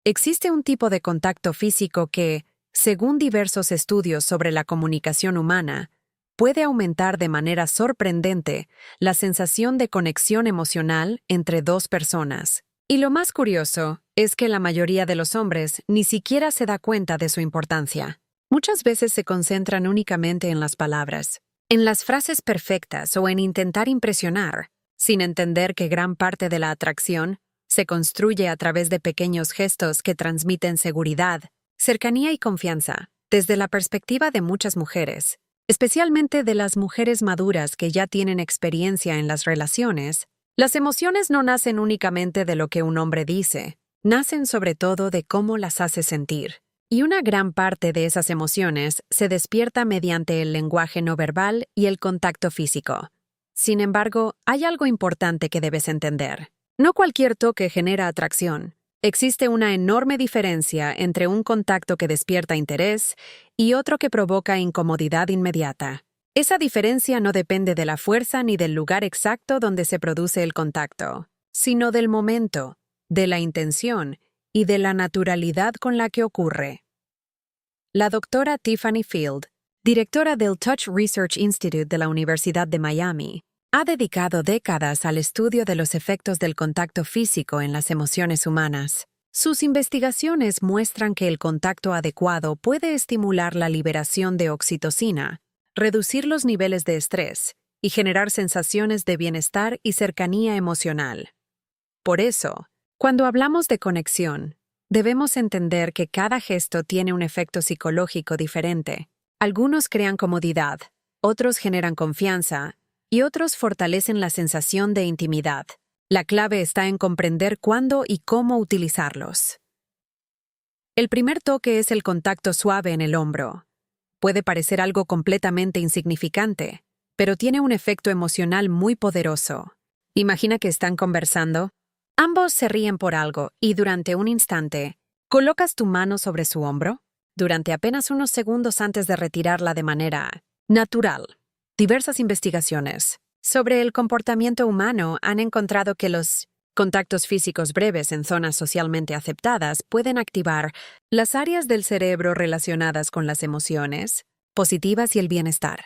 Existe un tipo de contacto físico que, según diversos estudios sobre la comunicación humana, puede aumentar de manera sorprendente la sensación de conexión emocional entre dos personas. Y lo más curioso es que la mayoría de los hombres ni siquiera se da cuenta de su importancia. Muchas veces se concentran únicamente en las palabras, en las frases perfectas o en intentar impresionar, sin entender que gran parte de la atracción se construye a través de pequeños gestos que transmiten seguridad, cercanía y confianza, desde la perspectiva de muchas mujeres, especialmente de las mujeres maduras que ya tienen experiencia en las relaciones. Las emociones no nacen únicamente de lo que un hombre dice, nacen sobre todo de cómo las hace sentir. Y una gran parte de esas emociones se despierta mediante el lenguaje no verbal y el contacto físico. Sin embargo, hay algo importante que debes entender. No cualquier toque genera atracción. Existe una enorme diferencia entre un contacto que despierta interés y otro que provoca incomodidad inmediata. Esa diferencia no depende de la fuerza ni del lugar exacto donde se produce el contacto, sino del momento, de la intención y de la naturalidad con la que ocurre. La doctora Tiffany Field, directora del Touch Research Institute de la Universidad de Miami, ha dedicado décadas al estudio de los efectos del contacto físico en las emociones humanas. Sus investigaciones muestran que el contacto adecuado puede estimular la liberación de oxitocina, reducir los niveles de estrés y generar sensaciones de bienestar y cercanía emocional. Por eso, cuando hablamos de conexión, debemos entender que cada gesto tiene un efecto psicológico diferente. Algunos crean comodidad, otros generan confianza y otros fortalecen la sensación de intimidad. La clave está en comprender cuándo y cómo utilizarlos. El primer toque es el contacto suave en el hombro. Puede parecer algo completamente insignificante, pero tiene un efecto emocional muy poderoso. Imagina que están conversando. Ambos se ríen por algo y durante un instante, colocas tu mano sobre su hombro, durante apenas unos segundos antes de retirarla de manera natural. Diversas investigaciones sobre el comportamiento humano han encontrado que los contactos físicos breves en zonas socialmente aceptadas pueden activar las áreas del cerebro relacionadas con las emociones positivas y el bienestar.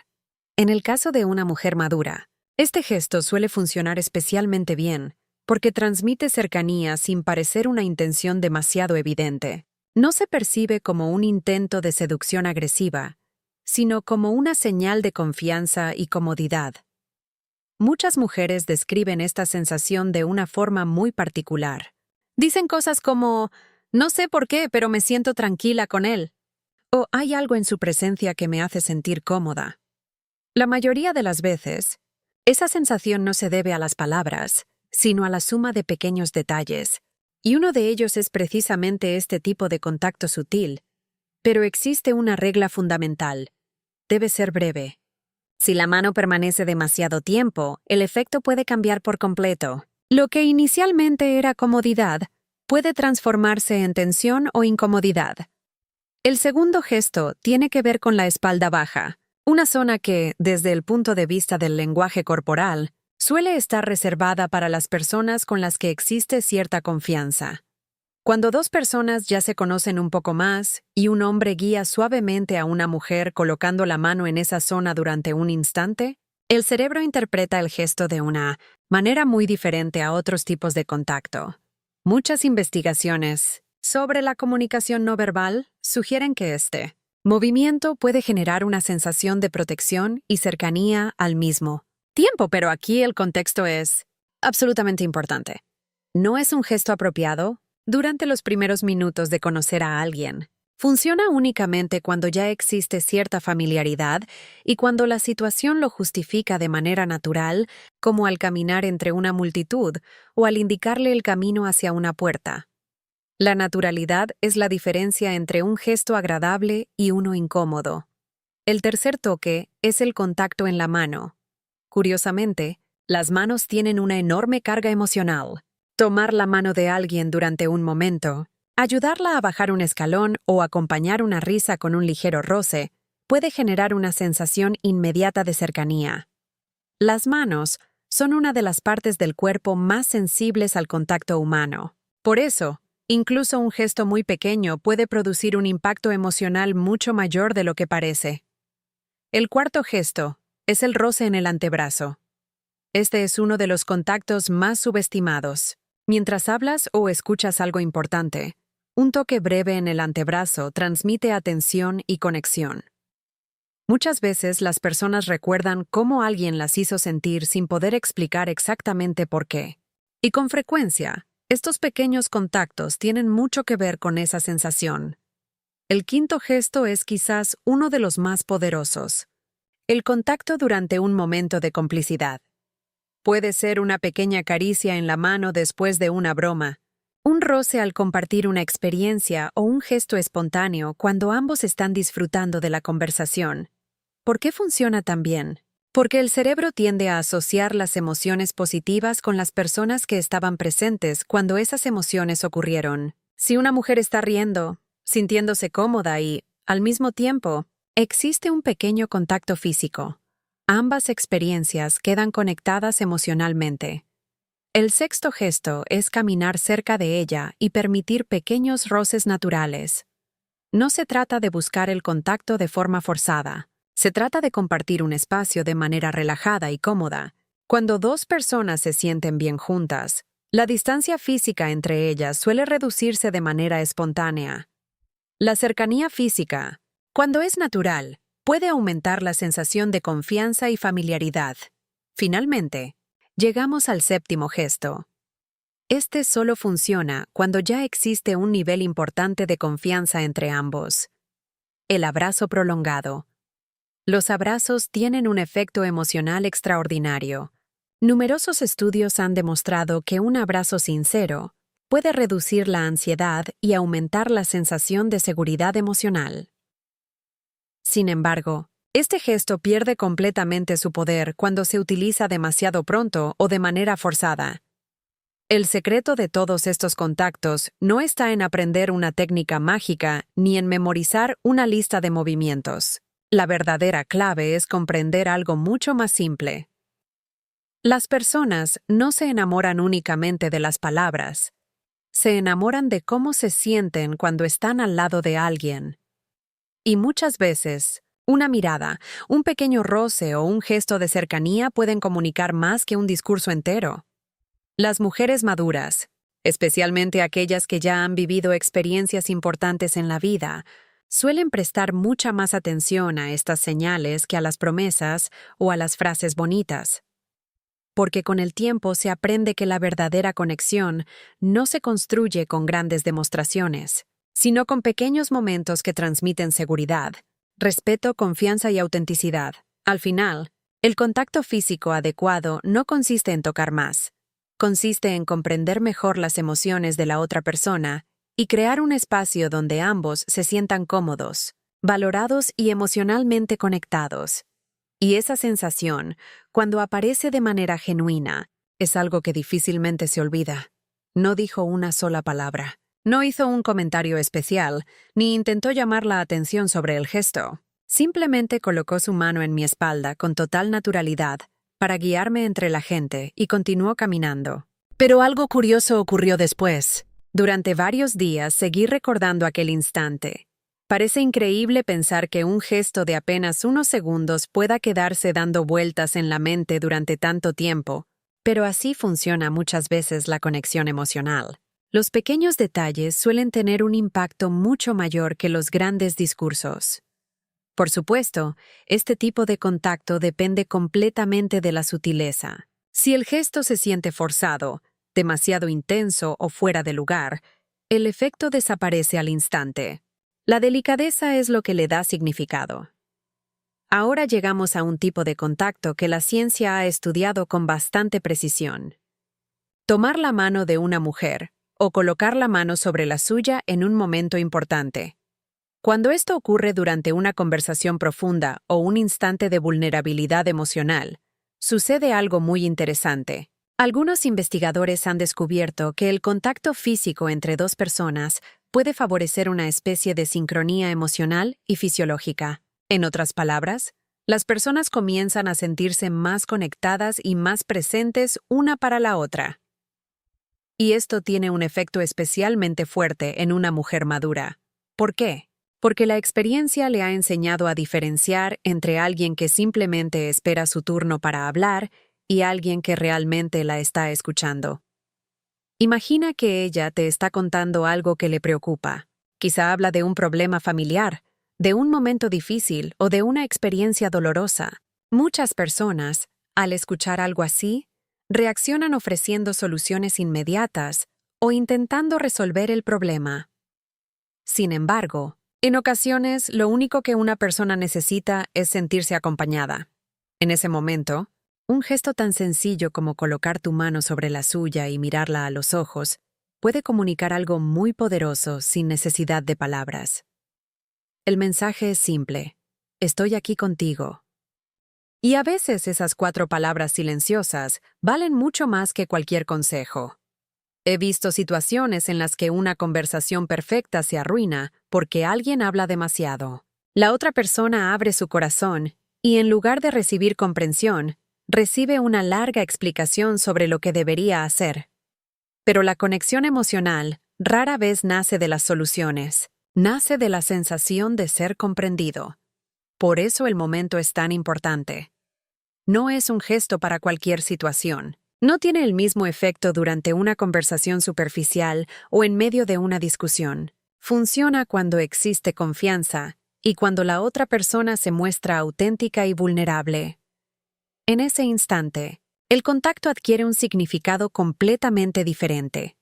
En el caso de una mujer madura, este gesto suele funcionar especialmente bien porque transmite cercanía sin parecer una intención demasiado evidente. No se percibe como un intento de seducción agresiva, sino como una señal de confianza y comodidad. Muchas mujeres describen esta sensación de una forma muy particular. Dicen cosas como, no sé por qué, pero me siento tranquila con él. O hay algo en su presencia que me hace sentir cómoda. La mayoría de las veces, esa sensación no se debe a las palabras, sino a la suma de pequeños detalles. Y uno de ellos es precisamente este tipo de contacto sutil. Pero existe una regla fundamental. Debe ser breve. Si la mano permanece demasiado tiempo, el efecto puede cambiar por completo. Lo que inicialmente era comodidad puede transformarse en tensión o incomodidad. El segundo gesto tiene que ver con la espalda baja, una zona que, desde el punto de vista del lenguaje corporal, suele estar reservada para las personas con las que existe cierta confianza. Cuando dos personas ya se conocen un poco más y un hombre guía suavemente a una mujer colocando la mano en esa zona durante un instante, el cerebro interpreta el gesto de una manera muy diferente a otros tipos de contacto. Muchas investigaciones sobre la comunicación no verbal sugieren que este movimiento puede generar una sensación de protección y cercanía al mismo tiempo, pero aquí el contexto es absolutamente importante. No es un gesto apropiado durante los primeros minutos de conocer a alguien. Funciona únicamente cuando ya existe cierta familiaridad y cuando la situación lo justifica de manera natural, como al caminar entre una multitud o al indicarle el camino hacia una puerta. La naturalidad es la diferencia entre un gesto agradable y uno incómodo. El tercer toque es el contacto en la mano. Curiosamente, las manos tienen una enorme carga emocional. Tomar la mano de alguien durante un momento, ayudarla a bajar un escalón o acompañar una risa con un ligero roce puede generar una sensación inmediata de cercanía. Las manos son una de las partes del cuerpo más sensibles al contacto humano. Por eso, Incluso un gesto muy pequeño puede producir un impacto emocional mucho mayor de lo que parece. El cuarto gesto es el roce en el antebrazo. Este es uno de los contactos más subestimados. Mientras hablas o escuchas algo importante, un toque breve en el antebrazo transmite atención y conexión. Muchas veces las personas recuerdan cómo alguien las hizo sentir sin poder explicar exactamente por qué. Y con frecuencia, estos pequeños contactos tienen mucho que ver con esa sensación. El quinto gesto es quizás uno de los más poderosos. El contacto durante un momento de complicidad. Puede ser una pequeña caricia en la mano después de una broma, un roce al compartir una experiencia o un gesto espontáneo cuando ambos están disfrutando de la conversación. ¿Por qué funciona tan bien? Porque el cerebro tiende a asociar las emociones positivas con las personas que estaban presentes cuando esas emociones ocurrieron. Si una mujer está riendo, sintiéndose cómoda y, al mismo tiempo, existe un pequeño contacto físico, ambas experiencias quedan conectadas emocionalmente. El sexto gesto es caminar cerca de ella y permitir pequeños roces naturales. No se trata de buscar el contacto de forma forzada. Se trata de compartir un espacio de manera relajada y cómoda. Cuando dos personas se sienten bien juntas, la distancia física entre ellas suele reducirse de manera espontánea. La cercanía física, cuando es natural, puede aumentar la sensación de confianza y familiaridad. Finalmente, llegamos al séptimo gesto. Este solo funciona cuando ya existe un nivel importante de confianza entre ambos. El abrazo prolongado. Los abrazos tienen un efecto emocional extraordinario. Numerosos estudios han demostrado que un abrazo sincero puede reducir la ansiedad y aumentar la sensación de seguridad emocional. Sin embargo, este gesto pierde completamente su poder cuando se utiliza demasiado pronto o de manera forzada. El secreto de todos estos contactos no está en aprender una técnica mágica ni en memorizar una lista de movimientos. La verdadera clave es comprender algo mucho más simple. Las personas no se enamoran únicamente de las palabras. Se enamoran de cómo se sienten cuando están al lado de alguien. Y muchas veces, una mirada, un pequeño roce o un gesto de cercanía pueden comunicar más que un discurso entero. Las mujeres maduras, especialmente aquellas que ya han vivido experiencias importantes en la vida, suelen prestar mucha más atención a estas señales que a las promesas o a las frases bonitas. Porque con el tiempo se aprende que la verdadera conexión no se construye con grandes demostraciones, sino con pequeños momentos que transmiten seguridad, respeto, confianza y autenticidad. Al final, el contacto físico adecuado no consiste en tocar más. Consiste en comprender mejor las emociones de la otra persona y crear un espacio donde ambos se sientan cómodos, valorados y emocionalmente conectados. Y esa sensación, cuando aparece de manera genuina, es algo que difícilmente se olvida. No dijo una sola palabra. No hizo un comentario especial, ni intentó llamar la atención sobre el gesto. Simplemente colocó su mano en mi espalda con total naturalidad para guiarme entre la gente y continuó caminando. Pero algo curioso ocurrió después. Durante varios días seguí recordando aquel instante. Parece increíble pensar que un gesto de apenas unos segundos pueda quedarse dando vueltas en la mente durante tanto tiempo, pero así funciona muchas veces la conexión emocional. Los pequeños detalles suelen tener un impacto mucho mayor que los grandes discursos. Por supuesto, este tipo de contacto depende completamente de la sutileza. Si el gesto se siente forzado, demasiado intenso o fuera de lugar, el efecto desaparece al instante. La delicadeza es lo que le da significado. Ahora llegamos a un tipo de contacto que la ciencia ha estudiado con bastante precisión. Tomar la mano de una mujer o colocar la mano sobre la suya en un momento importante. Cuando esto ocurre durante una conversación profunda o un instante de vulnerabilidad emocional, sucede algo muy interesante. Algunos investigadores han descubierto que el contacto físico entre dos personas puede favorecer una especie de sincronía emocional y fisiológica. En otras palabras, las personas comienzan a sentirse más conectadas y más presentes una para la otra. Y esto tiene un efecto especialmente fuerte en una mujer madura. ¿Por qué? Porque la experiencia le ha enseñado a diferenciar entre alguien que simplemente espera su turno para hablar y alguien que realmente la está escuchando. Imagina que ella te está contando algo que le preocupa. Quizá habla de un problema familiar, de un momento difícil o de una experiencia dolorosa. Muchas personas, al escuchar algo así, reaccionan ofreciendo soluciones inmediatas o intentando resolver el problema. Sin embargo, en ocasiones lo único que una persona necesita es sentirse acompañada. En ese momento, un gesto tan sencillo como colocar tu mano sobre la suya y mirarla a los ojos puede comunicar algo muy poderoso sin necesidad de palabras. El mensaje es simple: estoy aquí contigo. Y a veces esas 4 palabras silenciosas valen mucho más que cualquier consejo. He visto situaciones en las que una conversación perfecta se arruina porque alguien habla demasiado. La otra persona abre su corazón y, en lugar de recibir comprensión, recibe una larga explicación sobre lo que debería hacer. Pero la conexión emocional rara vez nace de las soluciones, nace de la sensación de ser comprendido. Por eso el momento es tan importante. No es un gesto para cualquier situación. No tiene el mismo efecto durante una conversación superficial o en medio de una discusión. Funciona cuando existe confianza y cuando la otra persona se muestra auténtica y vulnerable. En ese instante, el contacto adquiere un significado completamente diferente.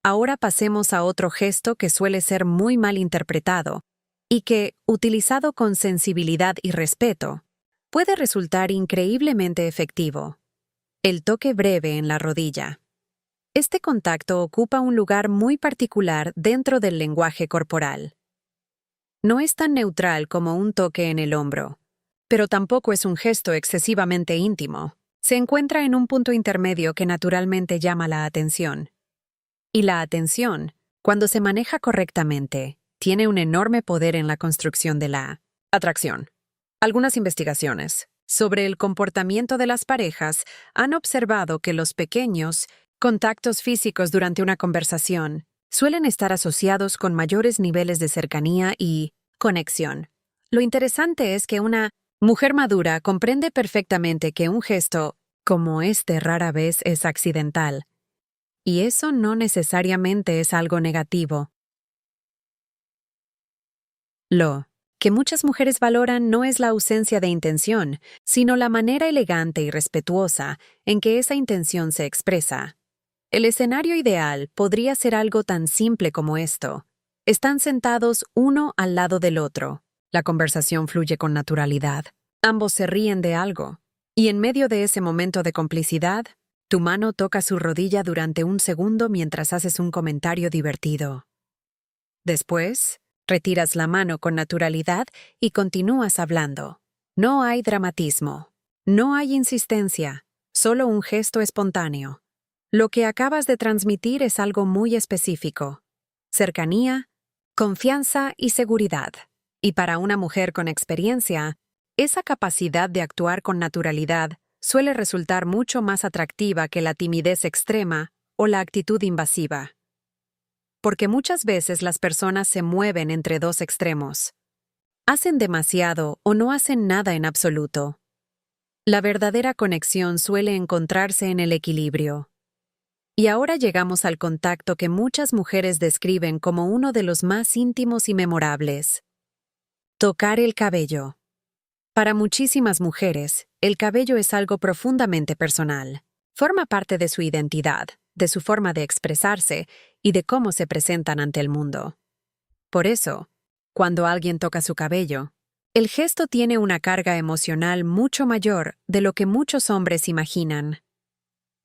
Ahora pasemos a otro gesto que suele ser muy mal interpretado y que, utilizado con sensibilidad y respeto, puede resultar increíblemente efectivo: el toque breve en la rodilla. Este contacto ocupa un lugar muy particular dentro del lenguaje corporal. No es tan neutral como un toque en el hombro, pero tampoco es un gesto excesivamente íntimo. Se encuentra en un punto intermedio que naturalmente llama la atención. Y la atención, cuando se maneja correctamente, tiene un enorme poder en la construcción de la atracción. Algunas investigaciones sobre el comportamiento de las parejas han observado que los pequeños contactos físicos durante una conversación suelen estar asociados con mayores niveles de cercanía y conexión. Lo interesante es que una mujer madura comprende perfectamente que un gesto como este rara vez es accidental. Y eso no necesariamente es algo negativo. Lo que muchas mujeres valoran no es la ausencia de intención, sino la manera elegante y respetuosa en que esa intención se expresa. El escenario ideal podría ser algo tan simple como esto. Están sentados uno al lado del otro. La conversación fluye con naturalidad. Ambos se ríen de algo. Y en medio de ese momento de complicidad, tu mano toca su rodilla durante un segundo mientras haces un comentario divertido. Después, retiras la mano con naturalidad y continúas hablando. No hay dramatismo. No hay insistencia. Solo un gesto espontáneo. Lo que acabas de transmitir es algo muy específico: cercanía, confianza y seguridad. Y para una mujer con experiencia, esa capacidad de actuar con naturalidad suele resultar mucho más atractiva que la timidez extrema o la actitud invasiva. Porque muchas veces las personas se mueven entre dos extremos. Hacen demasiado o no hacen nada en absoluto. La verdadera conexión suele encontrarse en el equilibrio. Y ahora llegamos al contacto que muchas mujeres describen como uno de los más íntimos y memorables: tocar el cabello. Para muchísimas mujeres, el cabello es algo profundamente personal. Forma parte de su identidad, de su forma de expresarse y de cómo se presentan ante el mundo. Por eso, cuando alguien toca su cabello, el gesto tiene una carga emocional mucho mayor de lo que muchos hombres imaginan.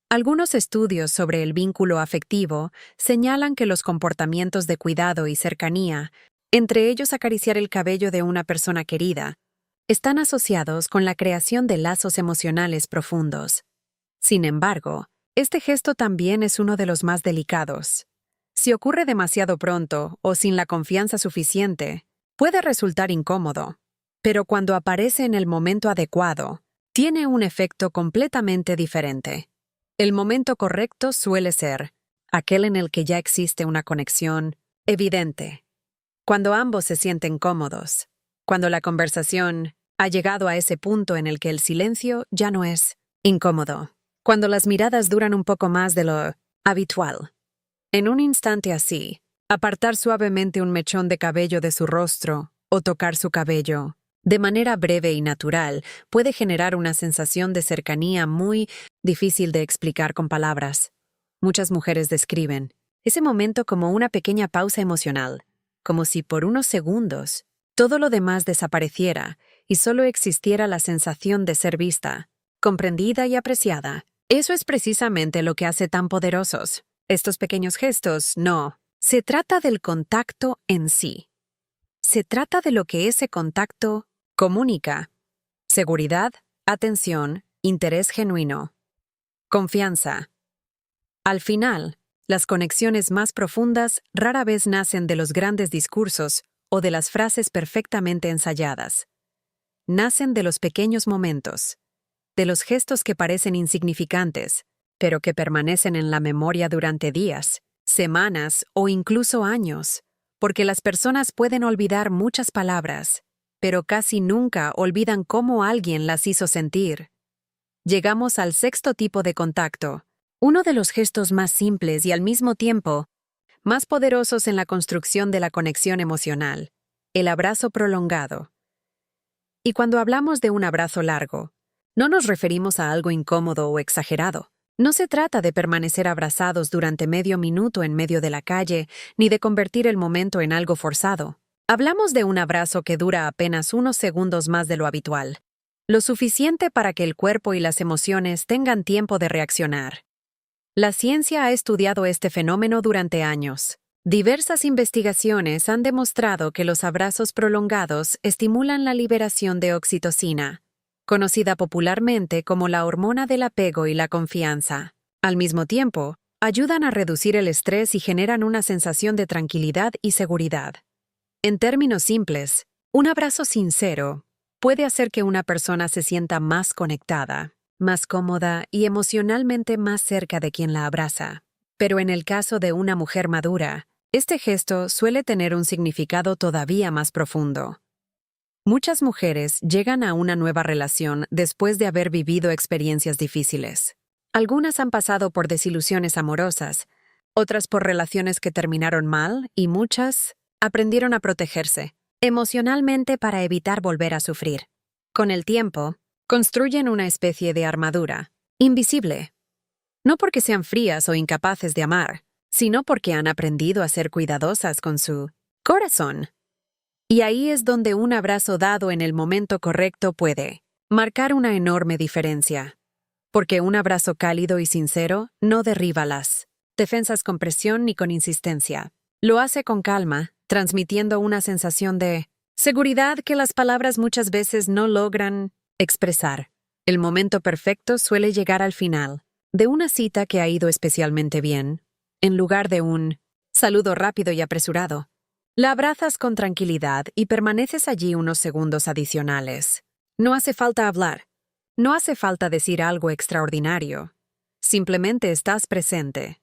Algunos estudios sobre el vínculo afectivo señalan que los comportamientos de cuidado y cercanía, entre ellos acariciar el cabello de una persona querida, están asociados con la creación de lazos emocionales profundos. Sin embargo, este gesto también es uno de los más delicados. Si ocurre demasiado pronto o sin la confianza suficiente, puede resultar incómodo, pero cuando aparece en el momento adecuado, tiene un efecto completamente diferente. El momento correcto suele ser aquel en el que ya existe una conexión evidente. Cuando ambos se sienten cómodos, cuando la conversación ha llegado a ese punto en el que el silencio ya no es incómodo, cuando las miradas duran un poco más de lo habitual. En un instante así, apartar suavemente un mechón de cabello de su rostro o tocar su cabello, de manera breve y natural, puede generar una sensación de cercanía muy difícil de explicar con palabras. Muchas mujeres describen ese momento como una pequeña pausa emocional, como si por unos segundos todo lo demás desapareciera y solo existiera la sensación de ser vista, comprendida y apreciada. Eso es precisamente lo que hace tan poderosos estos pequeños gestos. No se trata del contacto en sí. Se trata de lo que ese contacto comunica: seguridad, atención, interés genuino, confianza. Al final, las conexiones más profundas rara vez nacen de los grandes discursos o de las frases perfectamente ensayadas. Nacen de los pequeños momentos, de los gestos que parecen insignificantes, pero que permanecen en la memoria durante días, semanas o incluso años, porque las personas pueden olvidar muchas palabras, pero casi nunca olvidan cómo alguien las hizo sentir. Llegamos al sexto tipo de contacto, uno de los gestos más simples y al mismo tiempo más poderosos en la construcción de la conexión emocional: el abrazo prolongado. Y cuando hablamos de un abrazo largo, no nos referimos a algo incómodo o exagerado. No se trata de permanecer abrazados durante medio minuto en medio de la calle, ni de convertir el momento en algo forzado. Hablamos de un abrazo que dura apenas unos segundos más de lo habitual, lo suficiente para que el cuerpo y las emociones tengan tiempo de reaccionar. La ciencia ha estudiado este fenómeno durante años. Diversas investigaciones han demostrado que los abrazos prolongados estimulan la liberación de oxitocina, conocida popularmente como la hormona del apego y la confianza. Al mismo tiempo, ayudan a reducir el estrés y generan una sensación de tranquilidad y seguridad. En términos simples, un abrazo sincero puede hacer que una persona se sienta más conectada, más cómoda y emocionalmente más cerca de quien la abraza. Pero en el caso de una mujer madura, este gesto suele tener un significado todavía más profundo. Muchas mujeres llegan a una nueva relación después de haber vivido experiencias difíciles. Algunas han pasado por desilusiones amorosas, otras por relaciones que terminaron mal y muchas aprendieron a protegerse emocionalmente para evitar volver a sufrir. Con el tiempo, construyen una especie de armadura, invisible. No porque sean frías o incapaces de amar, sino porque han aprendido a ser cuidadosas con su corazón. Y ahí es donde un abrazo dado en el momento correcto puede marcar una enorme diferencia. Porque un abrazo cálido y sincero no derriba las defensas con presión ni con insistencia. Lo hace con calma, transmitiendo una sensación de seguridad que las palabras muchas veces no logran expresar. El momento perfecto suele llegar al final de una cita que ha ido especialmente bien, en lugar de un saludo rápido y apresurado. La abrazas con tranquilidad y permaneces allí unos segundos adicionales. No hace falta hablar. No hace falta decir algo extraordinario. Simplemente estás presente.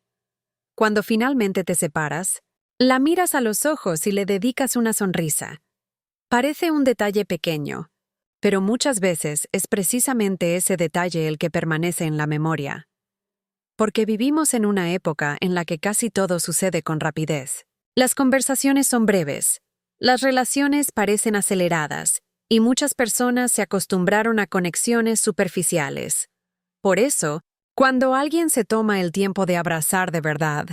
Cuando finalmente te separas, la miras a los ojos y le dedicas una sonrisa. Parece un detalle pequeño, pero muchas veces es precisamente ese detalle el que permanece en la memoria. Porque vivimos en una época en la que casi todo sucede con rapidez. Las conversaciones son breves, las relaciones parecen aceleradas, y muchas personas se acostumbraron a conexiones superficiales. Por eso, cuando alguien se toma el tiempo de abrazar de verdad,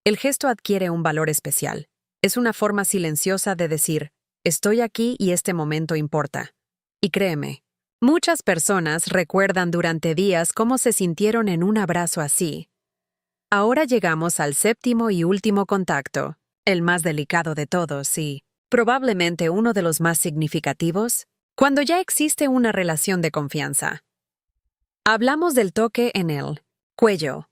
el gesto adquiere un valor especial. Es una forma silenciosa de decir: estoy aquí y este momento importa. Y créeme, muchas personas recuerdan durante días cómo se sintieron en un abrazo así. Ahora llegamos al séptimo y último contacto, el más delicado de todos y, probablemente uno de los más significativos, cuando ya existe una relación de confianza. Hablamos del toque en el cuello.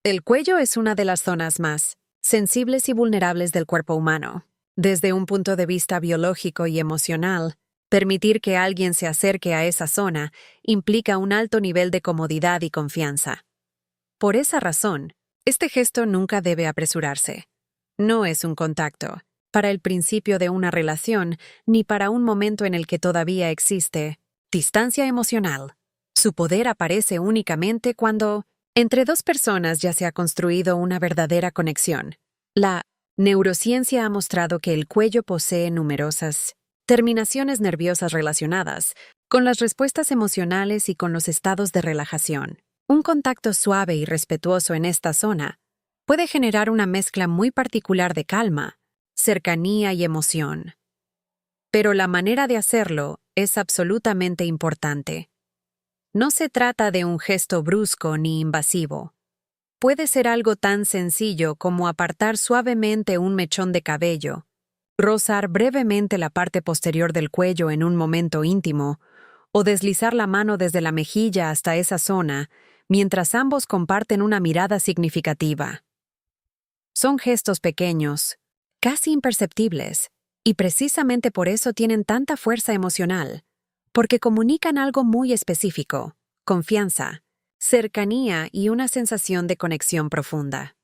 El cuello es una de las zonas más sensibles y vulnerables del cuerpo humano. Desde un punto de vista biológico y emocional, permitir que alguien se acerque a esa zona implica un alto nivel de comodidad y confianza. Por esa razón, Este gesto nunca debe apresurarse. No es un contacto para el principio de una relación ni para un momento en el que todavía existe distancia emocional. Su poder aparece únicamente cuando entre dos personas ya se ha construido una verdadera conexión. La neurociencia ha mostrado que el cuello posee numerosas terminaciones nerviosas relacionadas con las respuestas emocionales y con los estados de relajación. Un contacto suave y respetuoso en esta zona puede generar una mezcla muy particular de calma, cercanía y emoción. Pero la manera de hacerlo es absolutamente importante. No se trata de un gesto brusco ni invasivo. Puede ser algo tan sencillo como apartar suavemente un mechón de cabello, rozar brevemente la parte posterior del cuello en un momento íntimo, o deslizar la mano desde la mejilla hasta esa zona, mientras ambos comparten una mirada significativa. Son gestos pequeños, casi imperceptibles, y precisamente por eso tienen tanta fuerza emocional, porque comunican algo muy específico: confianza, cercanía y una sensación de conexión profunda.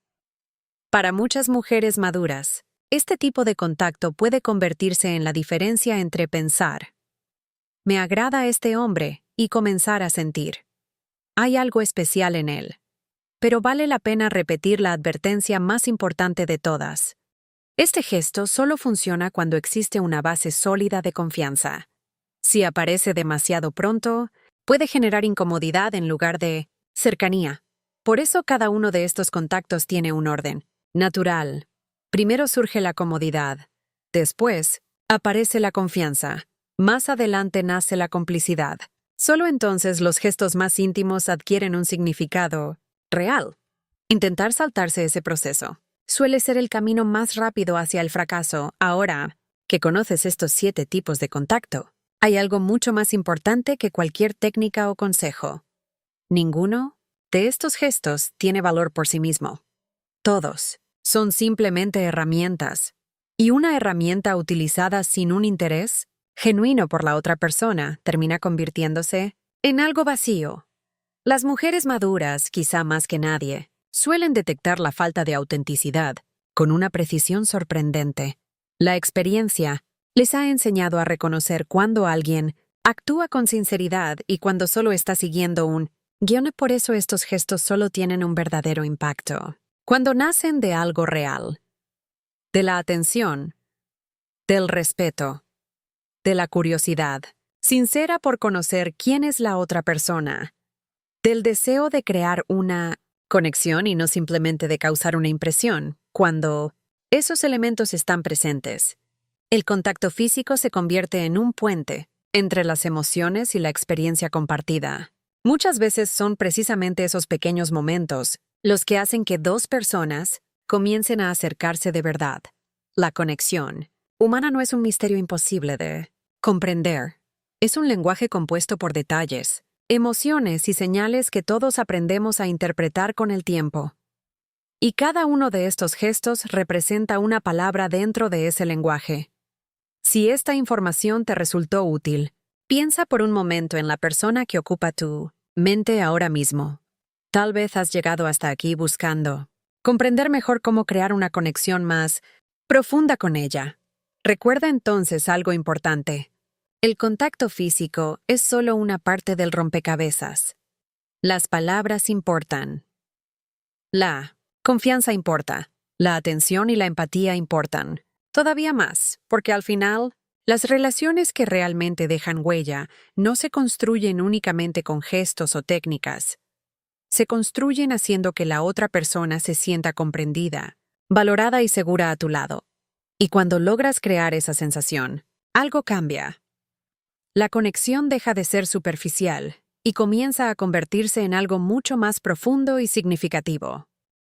Para muchas mujeres maduras, este tipo de contacto puede convertirse en la diferencia entre pensar, «Me agrada este hombre», y comenzar a sentir, «Hay algo especial en él». Pero vale la pena repetir la advertencia más importante de todas. Este gesto solo funciona cuando existe una base sólida de confianza. Si aparece demasiado pronto, puede generar incomodidad en lugar de cercanía. Por eso cada uno de estos contactos tiene un orden natural. Primero surge la comodidad. Después, aparece la confianza. Más adelante nace la complicidad. Solo entonces los gestos más íntimos adquieren un significado real. Intentar saltarse ese proceso suele ser el camino más rápido hacia el fracaso. Ahora que conoces estos 7 tipos de contacto, hay algo mucho más importante que cualquier técnica o consejo. Ninguno de estos gestos tiene valor por sí mismo. Todos son simplemente herramientas. Y una herramienta utilizada sin un interés genuino por la otra persona termina convirtiéndose en algo vacío. Las mujeres maduras, quizá más que nadie, suelen detectar la falta de autenticidad con una precisión sorprendente. La experiencia les ha enseñado a reconocer cuando alguien actúa con sinceridad y cuando solo está siguiendo un guión. Por eso estos gestos solo tienen un verdadero impacto cuando nacen de algo real, de la atención, del respeto, de la curiosidad, sincera por conocer quién es la otra persona, del deseo de crear una conexión y no simplemente de causar una impresión. Cuando esos elementos están presentes, el contacto físico se convierte en un puente entre las emociones y la experiencia compartida. Muchas veces son precisamente esos pequeños momentos los que hacen que dos personas comiencen a acercarse de verdad. La conexión humana no es un misterio imposible de comprender. Es un lenguaje compuesto por detalles, emociones y señales que todos aprendemos a interpretar con el tiempo. Y cada uno de estos gestos representa una palabra dentro de ese lenguaje. Si esta información te resultó útil, piensa por un momento en la persona que ocupa tu mente ahora mismo. Tal vez has llegado hasta aquí buscando comprender mejor cómo crear una conexión más profunda con ella. Recuerda entonces algo importante. El contacto físico es solo una parte del rompecabezas. Las palabras importan. La confianza importa. La atención y la empatía importan. Todavía más, porque al final, las relaciones que realmente dejan huella no se construyen únicamente con gestos o técnicas. Se construyen haciendo que la otra persona se sienta comprendida, valorada y segura a tu lado. Y cuando logras crear esa sensación, algo cambia. La conexión deja de ser superficial y comienza a convertirse en algo mucho más profundo y significativo.